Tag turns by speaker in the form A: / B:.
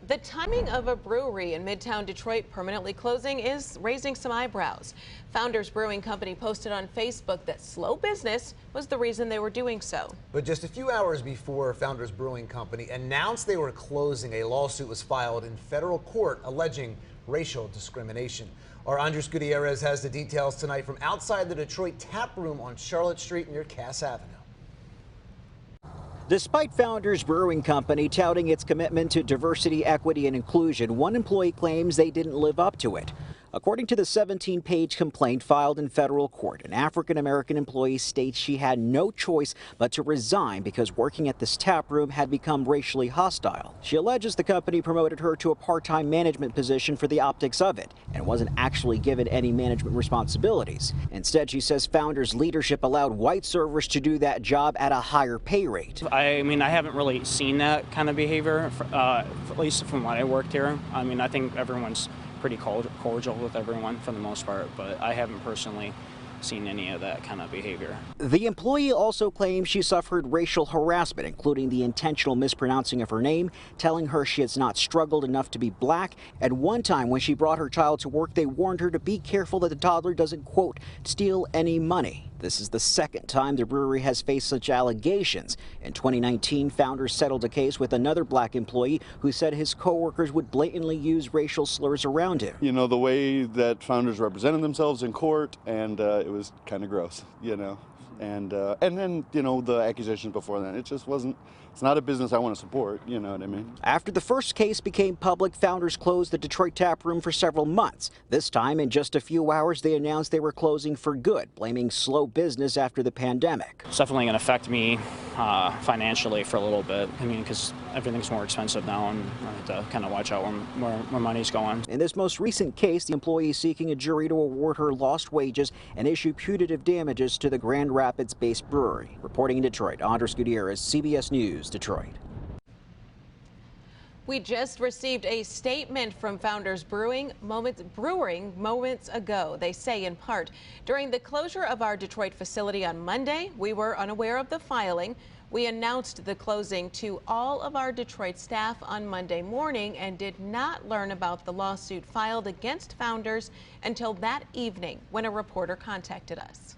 A: The timing of a brewery in Midtown Detroit permanently closing is raising some eyebrows. Founders Brewing Company posted on Facebook that slow business was the reason they were doing so.
B: But just a few hours before Founders Brewing Company announced they were closing, a lawsuit was filed in federal court alleging racial discrimination. Our Andres Gutierrez has the details tonight from outside the Detroit taproom on Charlotte Street near Cass Avenue.
C: Despite Founders Brewing Company touting its commitment to diversity, equity, and inclusion, one employee claims they didn't live up to it. According to the 17-page complaint filed in federal court, an African-American employee states she had no choice but to resign because working at this taproom had become racially hostile. She alleges the company promoted her to a part-time management position for the optics of it and wasn't actually given any management responsibilities. Instead, she says Founders leadership allowed white servers to do that job at a higher pay rate.
D: I mean, I haven't really seen that kind of behavior, at least from when I worked here. I mean, I think everyone's pretty cordial with everyone for the most part, but I haven't personally seen any of that kind of behavior.
C: The employee also claims she suffered racial harassment, including the intentional mispronouncing of her name, telling her she has not struggled enough to be black. At one time, when she brought her child to work, they warned her to be careful that the toddler doesn't, quote, steal any money. This is the second time the brewery has faced such allegations. In 2019, Founders settled a case with another black employee who said his coworkers would blatantly use racial slurs around him.
E: You know, the way that Founders represented themselves in court, and it was kind of gross, you know. And then, you know, the accusations before that, it just wasn't, it's not a business I want to support, you know what I mean?
C: After the first case became public, Founders closed the Detroit taproom for several months. This time, in just a few hours, they announced they were closing for good, blaming slow business after the pandemic.
D: It's definitely going to affect me financially for a little bit. I mean, because everything's more expensive now, and I have to kind of watch out where money's going.
C: In this most recent case, the employee is seeking a jury to award her lost wages and issue punitive damages to the Grand Rapids-based brewery. Reporting in Detroit, Andres Gutierrez, CBS News, Detroit.
A: We just received a statement from Founders Brewing moments ago. They say in part, during the closure of our Detroit facility on Monday, we were unaware of the filing. We announced the closing to all of our Detroit staff on Monday morning and did not learn about the lawsuit filed against Founders until that evening when a reporter contacted us.